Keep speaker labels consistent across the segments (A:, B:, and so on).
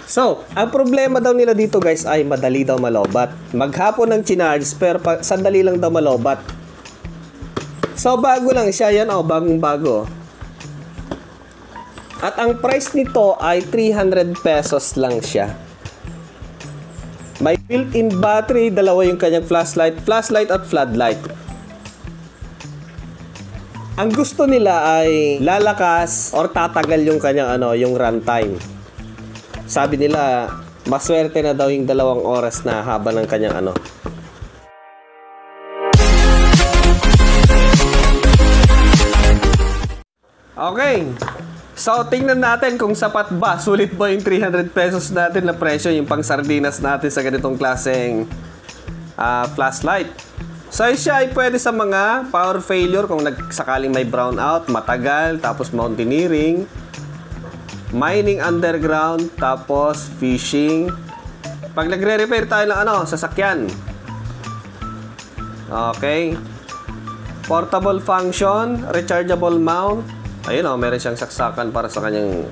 A: So, ang problema daw nila dito guys ay madali daw malobat. Maghapon ng chinarge pero sandali lang daw malobat. So, bago lang siya. Yan bagong bago. At ang price nito ay 300 pesos lang siya. May built-in battery, dalawa yung kanyang flashlight at floodlight. Ang gusto nila ay lalakas or tatagal yung kanyang yung runtime. Sabi nila, maswerte na daw yung 2 oras na haba ng kanyang Okay. So, tingnan natin kung sapat ba. Sulit ba yung 300 pesos natin na presyo, yung pang sardinas natin sa ganitong klaseng flashlight. So, siya ay pwede sa mga power failure kung sakaling may brownout, matagal, tapos mountaineering, mining underground, tapos fishing. Pag nagre-repair tayo ng sasakyan. Okay. Portable function, rechargeable mount. Ayun meron siyang saksakan para sa kanyang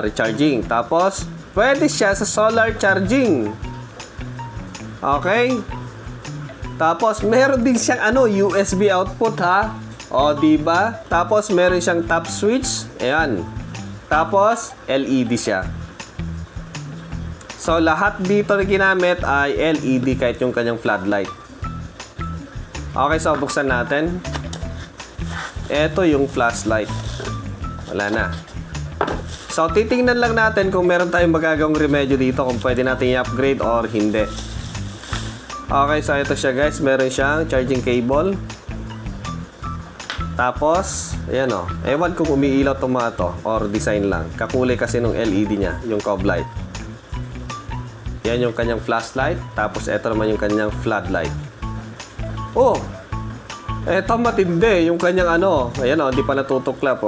A: recharging. Tapos, pwede siya sa solar charging. Okay? Tapos, meron din siyang USB output ha. O, diba? Tapos, meron siyang top switch. Ayan. Tapos, LED siya. So, lahat dito na ginamit ay LED kahit yung kanyang floodlight. Okay, so buksan natin. Ito yung flashlight. Wala na. So, titingnan lang natin kung meron tayong magagawang remedyo dito, kung pwede natin i-upgrade or hindi. Okay, so ito siya guys. Meron siyang charging cable. Tapos, ayan ewan kung umiilaw itong mga to or design lang. Kakulay kasi nung LED niya, yung cob light. Yan yung kanyang flashlight. Tapos, ito naman yung kanyang floodlight. Oh! Eto matindi. Yung kanyang ayan hindi pa natutuklap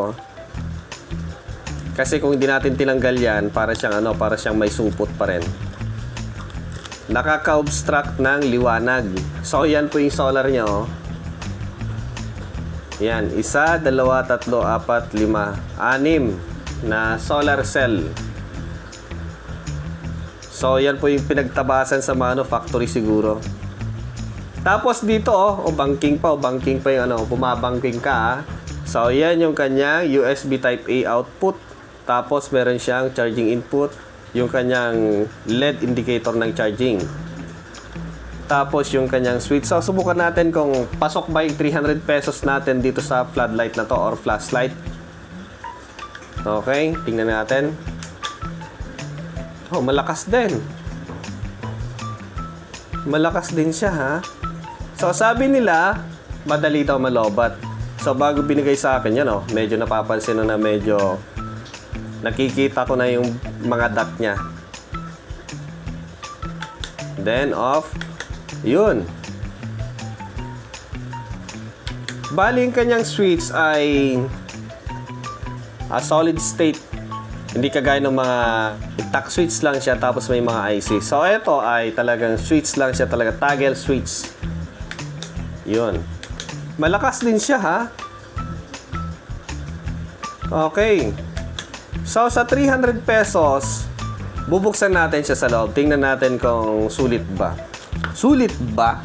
A: Kasi kung hindi natin tinanggal yan, para siyang may supot pa rin. Nakaka-obstruct ng liwanag. So, yan po yung solar niya Yan, 1, 2, 3, 4, 5, 6 na solar cell. So, yan po yung pinagtabasan sa mga factory siguro. Tapos dito banking pa yung bumabangking ka So, yan yung kanyang USB Type A output. Tapos, meron siyang charging input. Yung kanyang LED indicator ng charging. Tapos, yung kanyang switch. So, subukan natin kung pasok ba yung 300 pesos natin dito sa floodlight na to or flashlight. Okay, tingnan natin. Oh, malakas din. Malakas din siya, ha? So, sabi nila, madali daw malobat. So, bago binigay sa akin, yan medyo napapansin na medyo nakikita ko na yung mga dot niya. Then, off. Yun. Bali, yung kanyang switch ay solid state. Hindi kagaya ng mga tack switch lang siya tapos may mga IC. So, ito ay talagang switch lang siya, talaga toggle switch. Yun. Malakas din siya, ha? Okay. So, sa 300 pesos, bubuksan natin siya sa loob. Tingnan natin kung sulit ba. Sulit ba?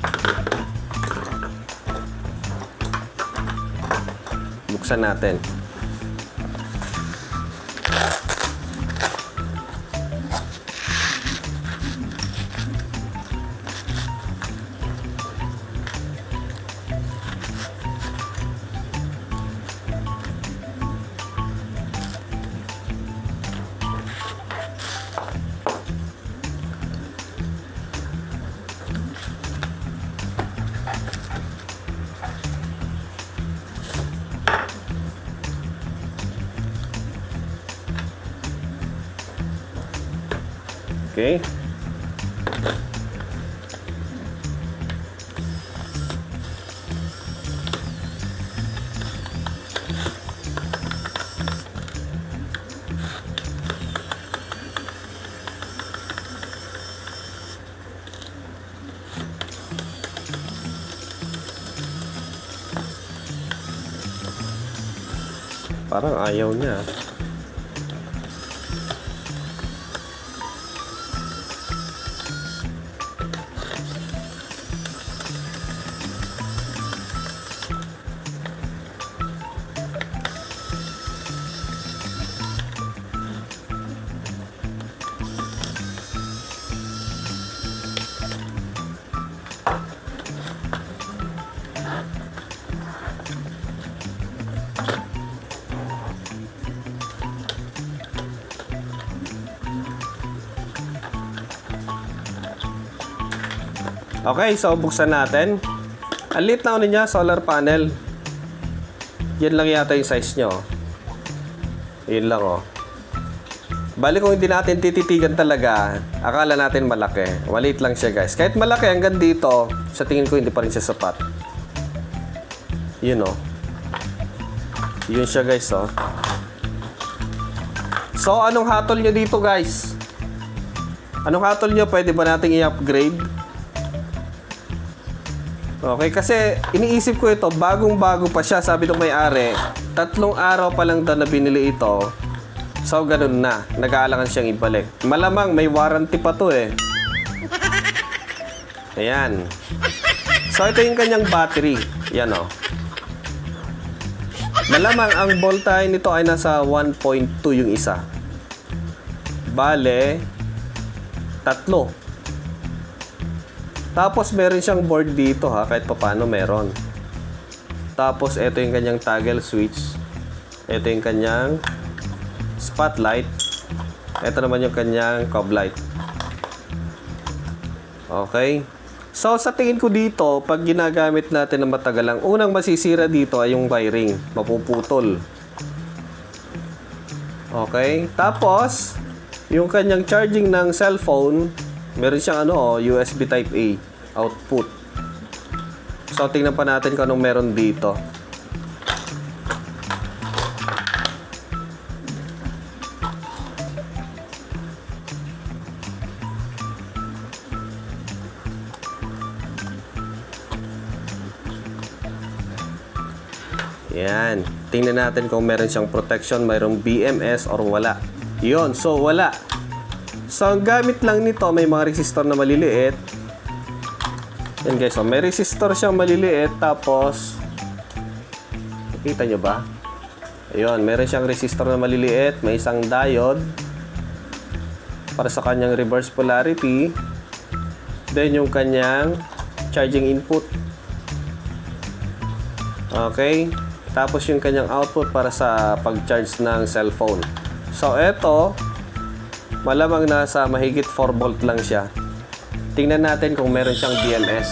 A: Buksan natin. Okay. Parang ayaw niya. Okay, so buksan natin. Ang liit na niya, solar panel. Yan lang yata yung size nyo. Yun lang oh. Bali kung hindi natin tititigan talaga, akala natin malaki. Maliit lang siya guys. Kahit malaki hanggang dito, sa tingin ko hindi pa rin siya sapat. Yun oh. Yun siya guys oh. So anong hatol nyo dito guys? Anong hatol nyo? Pwede ba nating i-upgrade? Okay, kasi iniisip ko ito, bagong-bago pa siya. Sabi ng may-ari, 3 araw pa lang daw na binili ito. So, ganun na. Nag-aalangan siyang ibalik. Malamang may warranty pa to eh. Ayan. So, ito yung kanyang battery. Yan o. Malamang ang voltage nito ay nasa 1.2 yung isa. Bale, 3. Tapos meron siyang board dito ha, kahit paano meron. Tapos ito yung kanyang toggle switch. Ito yung kanyang spotlight. Ito naman yung kanyang cob light. Okay. So sa tingin ko dito, pag ginagamit natin ng matagal, ang unang masisira dito ay yung wiring. Mapuputol. Okay. Tapos, yung kanyang charging ng cellphone, meron siyang USB Type A output. So, tingnan pa natin kung anong meron dito. Yan. Tingnan natin kung meron siyang protection, mayroong BMS or wala. Yun. So, wala. So, ang gamit lang nito, may mga resistor na maliliit. Yan guys, so may resistor siyang maliliit. Tapos, nakita nyo ba? Ayun, meron siyang resistor na maliliit. May isang diode para sa kanyang reverse polarity. Then, yung kanyang charging input. Okay. Tapos, yung kanyang output para sa pag-charge ng cellphone. So, eto, malamang nasa mahigit 4 volt lang siya. Tingnan natin kung meron siyang BMS.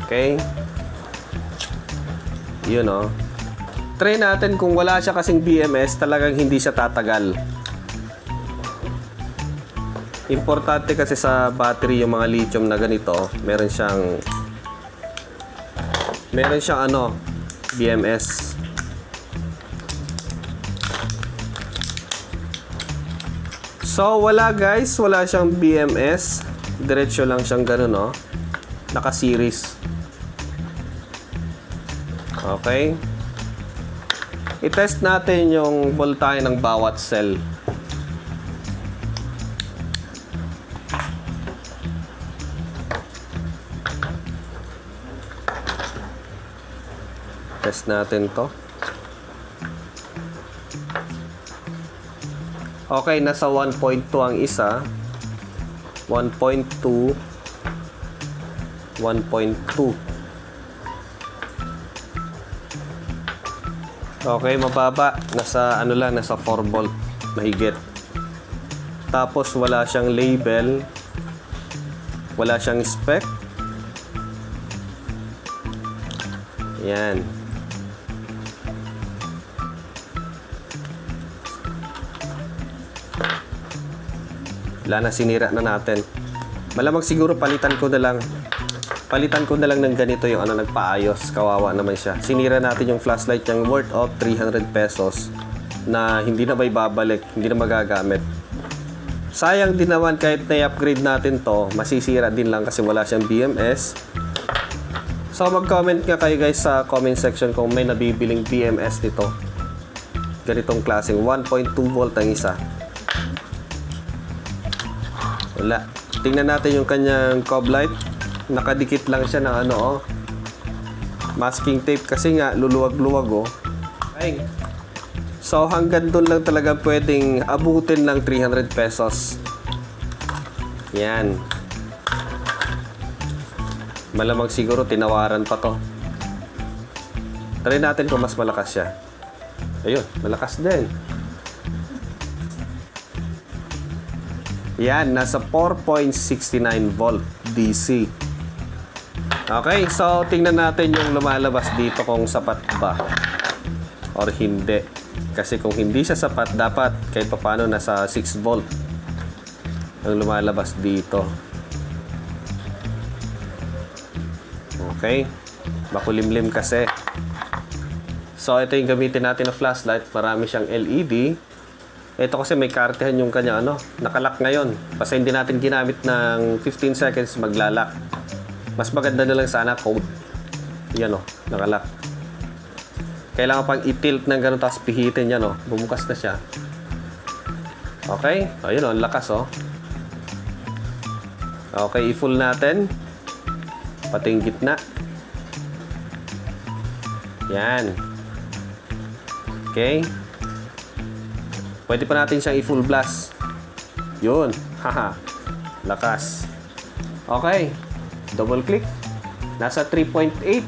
A: Okay. Yun o. Try natin kung wala siya kasing BMS, talagang hindi siya tatagal. Importante kasi sa battery yung mga lithium na ganito, meron siyang BMS. So, wala guys. Wala siyang BMS. Diretso lang siyang ganun, no? Naka-series. Okay. I-test natin yung voltahe ng bawat cell. Test natin to. Okay, nasa 1.2 ang isa. 1.2. 1.2. Okay, mababa. Nasa nasa 4 volt mahigit. Tapos wala siyang label. Wala siyang spec. Yan. Wala na, sinira na natin. Malamang siguro palitan ko na lang ng ganito yung nagpaayos. Kawawa naman siya. Sinira natin yung flashlight niyang worth of 300 pesos na hindi na may babalik, hindi na magagamit. Sayang din naman kahit na-upgrade natin to, masisira din lang kasi wala siyang BMS. So mag-comment nga kayo guys sa comment section kung may nabibiling BMS nito. Ganitong klaseng 1.2 volt ang isa. Wala. Tingnan natin yung kanyang cob light. Nakadikit lang siya ng masking tape kasi nga luluwag-luwag oh. Okay. So hanggang doon lang talaga pwedeng abutin ng 300 pesos. Yan. Malamang siguro tinawaran pa to. Try natin kung mas malakas siya. Ayun, malakas din. Yan, nasa 4.69 volt DC. Okay, so tingnan natin yung lumalabas dito kung sapat ba or hindi. Kasi kung hindi siya sapat, dapat kahit paano nasa 6 volt ang lumalabas dito. Okay, makulimlim kasi. So ito yung gamitin natin na flashlight. Marami siyang LED. Ito kasi may kartehan yung kanya nakalock ngayon. Kasi hindi natin ginamit ng 15 seconds maglalak. Mas maganda na lang sana code. Yan nakalock. Kailangan pang i-tilt ng ganun tapos pihitin yan bumukas na siya. Okay, ayun ang lakas Okay, i-full natin. Pati yung gitna. Yan. Okay. Pwede pa natin siyang i-full blast. Yun. Haha. Lakas. Okay. Double click. Nasa 3.8.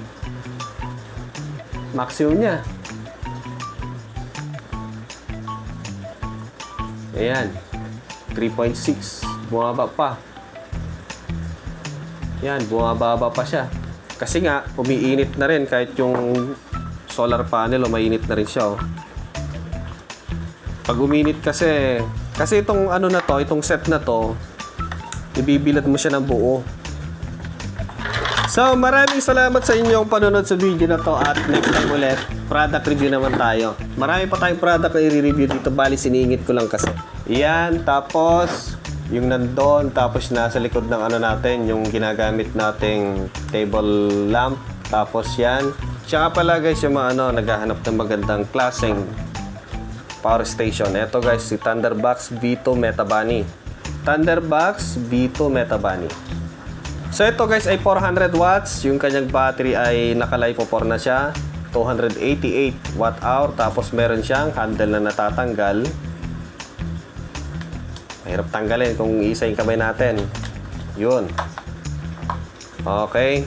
A: Maximum niya. Ayan. 3.6. Bumaba pa. Yan. Bumababa pa siya. Kasi nga, umiinit na rin kahit yung solar panel mainit na rin siya Pag uminit kasi itong itong set na to, ibibilad mo siya ng buo. So, maraming salamat sa inyong panonood sa video na to at next time ulit, product review naman tayo. Marami pa tayong product na i-review dito, bali siningit ko lang kasi. Yan, tapos yung nandun, tapos nasa likod ng natin, yung ginagamit nating table lamp, tapos yan. Siya pala guys, yung naghahanap ng magandang klaseng power station. Ito guys, si Thunderbox V2 Metabunny. Thunderbox V2 Metabunny. So ito guys ay 400 watts. Yung kanyang battery ay naka-LiPo4 na siya. 288 watt hour. Tapos meron siyang handle na natatanggal. Mahirap tanggalin kung isa yung kamay natin. Yun. Okay.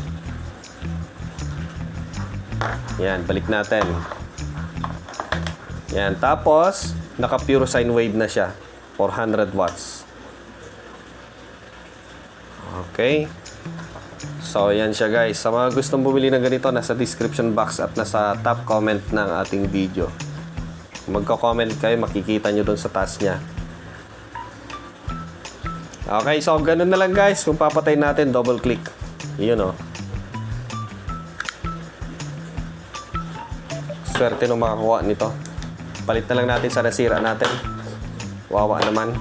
A: Yan, balik natin. Yan, tapos naka-pure sine wave na siya. 400 watts. Okay. So, yan siya guys. Sa mga gustong bumili ng ganito, nasa description box at nasa top comment ng ating video. Kung magko-comment kayo, makikita nyo doon sa taas niya. Okay, so ganun na lang guys. Kung papatay natin, double click. Yun Swerte nung makakuha nito. Palit na lang natin sa nasira natin. Wawa naman.